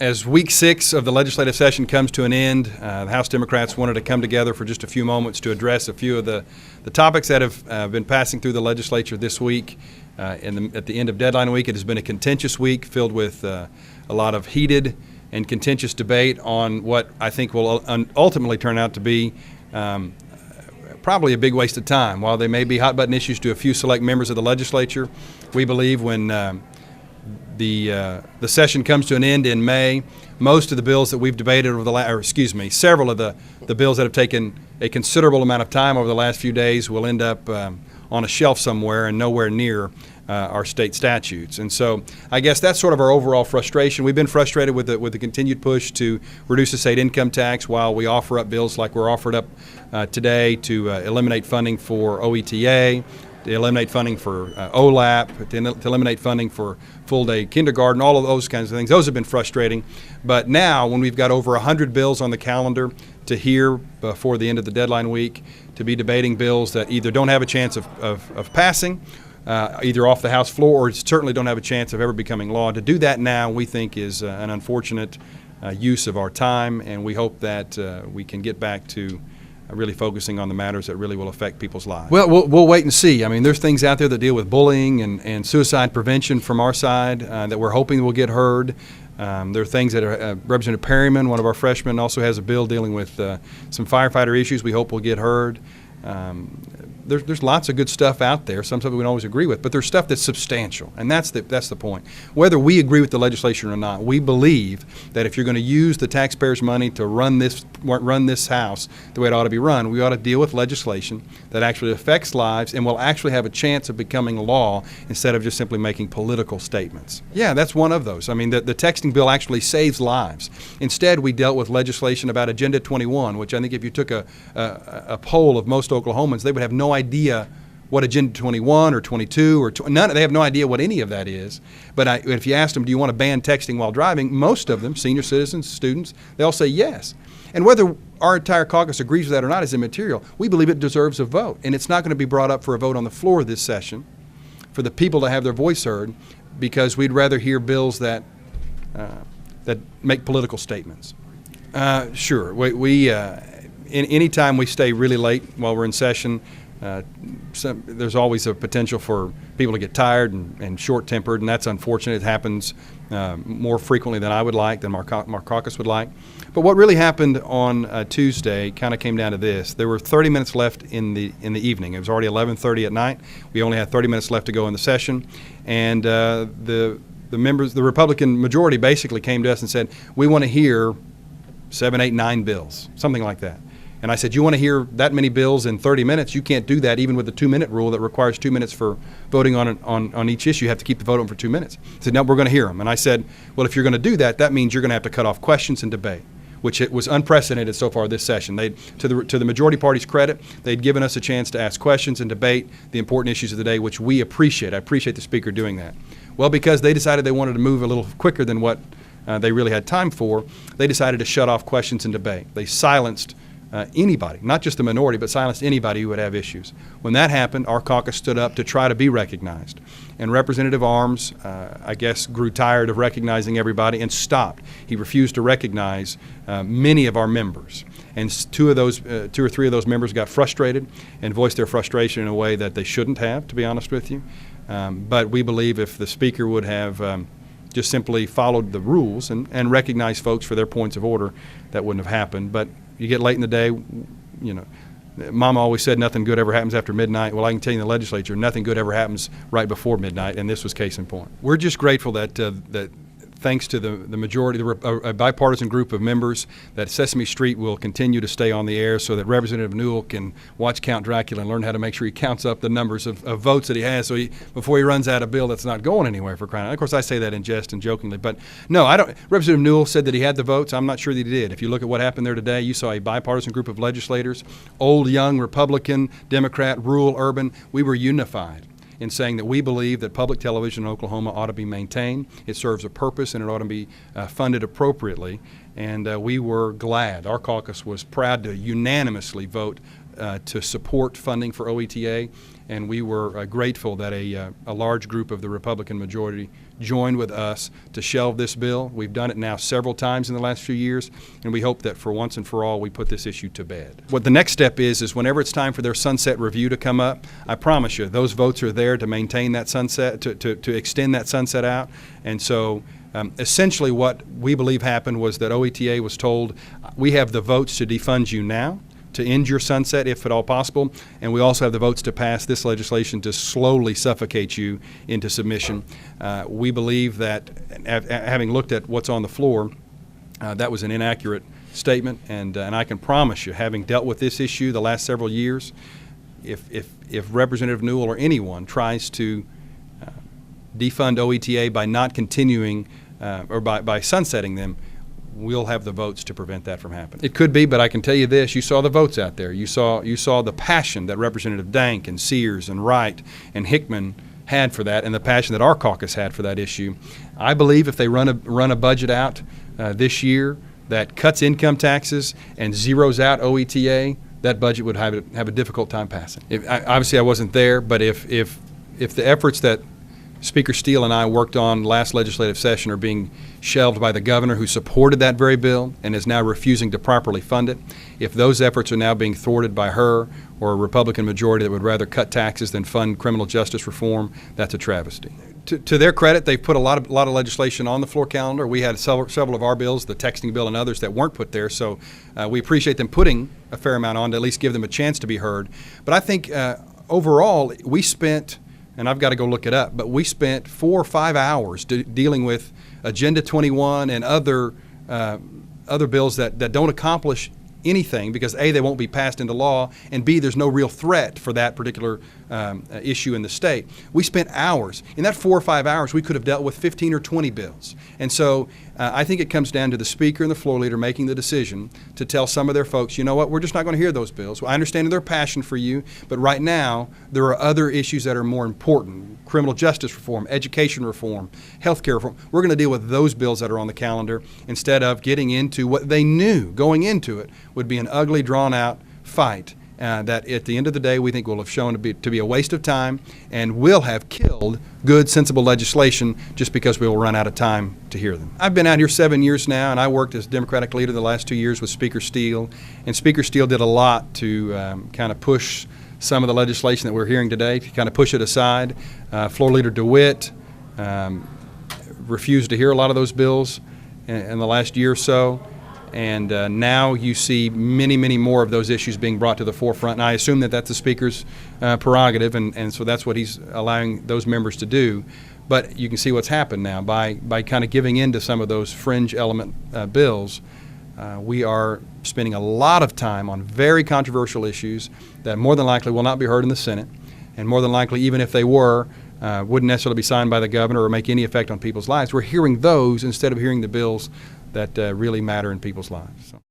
as week 6 of the legislative session comes to an end, the House Democrats wanted to come together for just a few moments to address a few of the topics that have been passing through the legislature this week. At the end of deadline week, it has been a contentious week filled with a lot of heated and contentious debate on what I think will ultimately turn out to be probably a big waste of time. While they may be hot-button issues to a few select members of the legislature, we believe when the session comes to an end in May, most of the bills that we've debated over several of the bills that have taken a considerable amount of time over the last few days will end up on a shelf somewhere and nowhere near our state statutes. And so I guess that's sort of our overall frustration. We've been frustrated with the continued push to reduce the state income tax while we offer up bills like we're offered up today to eliminate funding for OETA, to eliminate funding for OLAP, to eliminate funding for full-day kindergarten, all of those kinds of things. Those have been frustrating. But now, when we've got over 100 bills on the calendar to hear before the end of the deadline week, to be debating bills that either don't have a chance of passing, either off the House floor, or certainly don't have a chance of ever becoming law, to do that now we think is an unfortunate use of our time, and we hope that we can get back to really focusing on the matters that really will affect people's lives. Well, we'll wait and see. I mean, there's things out there that deal with bullying and suicide prevention from our side that we're hoping will get heard. There are things that are, Representative Perryman, one of our freshmen, also has a bill dealing with some firefighter issues we hope will get heard. There's lots of good stuff out there, some stuff we don't always agree with, but there's stuff that's substantial, and that's the point. Whether we agree with the legislation or not, we believe that if you're going to use the taxpayers' money to run this House the way it ought to be run, we ought to deal with legislation that actually affects lives and will actually have a chance of becoming law instead of just simply making political statements. Yeah, that's one of those. I mean, the texting bill actually saves lives. Instead, we dealt with legislation about Agenda 21, which I think if you took a poll of most Oklahomans, they would have no idea what Agenda 21 or 22 or they have no idea what any of that is. But if you asked them, do you want to ban texting while driving, most of them, senior citizens, students, they all say yes. And whether our entire caucus agrees with that or not is immaterial. We believe it deserves a vote, and it's not going to be brought up for a vote on the floor this session for the people to have their voice heard, because we'd rather hear bills that make political statements. Sure. Any time we stay really late while we're in session, there's always a potential for people to get tired and short-tempered, and that's unfortunate. It happens more frequently than I would like, than our caucus would like. But what really happened on Tuesday kind of came down to this. There were 30 minutes left in the evening. It was already 11:30 at night. We only had 30 minutes left to go in the session, and the members, the Republican majority, basically came to us and said, we want to hear 7, 8, 9 bills, something like that. And I said, you want to hear that many bills in 30 minutes? You can't do that even with the 2-minute rule that requires 2 minutes for voting on each issue. You have to keep the vote on for 2 minutes. He said, no, we're going to hear them. And I said, well, if you're going to do that, that means you're going to have to cut off questions and debate, which it was unprecedented so far this session. To the majority party's credit, they'd given us a chance to ask questions and debate the important issues of the day, which we appreciate. I appreciate the Speaker doing that. Well, because they decided they wanted to move a little quicker than what they really had time for, they decided to shut off questions and debate. They silenced anybody, not just the minority, but silenced anybody who would have issues. When that happened, our caucus stood up to try to be recognized. And Representative Arms, I guess, grew tired of recognizing everybody and stopped. He refused to recognize many of our members. And two or three of those members got frustrated and voiced their frustration in a way that they shouldn't have, to be honest with you. But we believe if the Speaker would have just simply followed the rules and recognized folks for their points of order, that wouldn't have happened. But you get late in the day, you know, Mama always said nothing good ever happens after midnight. Well, I can tell you in the legislature, nothing good ever happens right before midnight, and this was case in point. We're just grateful that thanks to the majority, a bipartisan group of members, that Sesame Street will continue to stay on the air so that Representative Newell can watch Count Dracula and learn how to make sure he counts up the numbers of votes that he has before he runs out a bill that's not going anywhere, for crying out. Of course, I say that in jest and jokingly, but no, I don't. Representative Newell said that he had the votes. I'm not sure that he did. If you look at what happened there today, you saw a bipartisan group of legislators, old, young, Republican, Democrat, rural, urban. We were unified in saying that we believe that public television in Oklahoma ought to be maintained. It serves a purpose, and it ought to be funded appropriately. And we were glad. Our caucus was proud to unanimously vote to support funding for OETA, and we were grateful that a large group of the Republican majority joined with us to shelve this bill. We've done it now several times in the last few years, and we hope that for once and for all we put this issue to bed. What the next step is whenever it's time for their sunset review to come up, I promise you those votes are there to maintain that sunset, to extend that sunset out. And so essentially what we believe happened was that OETA was told, we have the votes to defund you now, to end your sunset if at all possible, and we also have the votes to pass this legislation to slowly suffocate you into submission. We believe that, having looked at what's on the floor, that was an inaccurate statement, and I can promise you, having dealt with this issue the last several years, if Representative Newell or anyone tries to defund OETA by not continuing or by sunsetting them, we'll have the votes to prevent that from happening. It could be, but I can tell you this, you saw the votes out there. You saw the passion that Representative Dank and Sears and Wright and Hickman had for that, and the passion that our caucus had for that issue. I believe if they run a budget out this year that cuts income taxes and zeroes out OETA, that budget would have a difficult time passing. Obviously I wasn't there, but if the efforts that Speaker Steele and I worked on last legislative session are being shelved by the governor, who supported that very bill and is now refusing to properly fund it. If those efforts are now being thwarted by her or a Republican majority that would rather cut taxes than fund criminal justice reform, that's a travesty. To their credit, they've put a lot of legislation on the floor calendar. We had several of our bills, the texting bill and others, that weren't put there, so we appreciate them putting a fair amount on to at least give them a chance to be heard. But I think overall we spent, and I've got to go look it up, but we spent 4 or 5 hours dealing with Agenda 21 and other bills that don't accomplish anything because A, they won't be passed into law, and B, there's no real threat for that particular issue in the state. We spent hours. In that 4 or 5 hours, we could have dealt with 15 or 20 bills. And so I think it comes down to the Speaker and the floor leader making the decision to tell some of their folks, you know what, we're just not going to hear those bills. Well, I understand their passion for you, but right now there are other issues that are more important. Criminal justice reform, education reform, health care reform. We're going to deal with those bills that are on the calendar instead of getting into what they knew going into it would be an ugly, drawn-out fight that at the end of the day we think will have shown to be a waste of time and will have killed good, sensible legislation just because we will run out of time to hear them. I've been out here 7 years now, and I worked as Democratic leader the last 2 years with Speaker Steele, and Speaker Steele did a lot to kind of push some of the legislation that we're hearing today, to kind of push it aside. Floor Leader DeWitt refused to hear a lot of those bills in the last year or so. And now you see many, many more of those issues being brought to the forefront. And I assume that that's the Speaker's prerogative, and so that's what he's allowing those members to do. But you can see what's happened now. By kind of giving in to some of those fringe element bills, we are spending a lot of time on very controversial issues that more than likely will not be heard in the Senate, and more than likely, even if they were, wouldn't necessarily be signed by the governor or make any effect on people's lives. We're hearing those instead of hearing the bills that really matter in people's lives. So.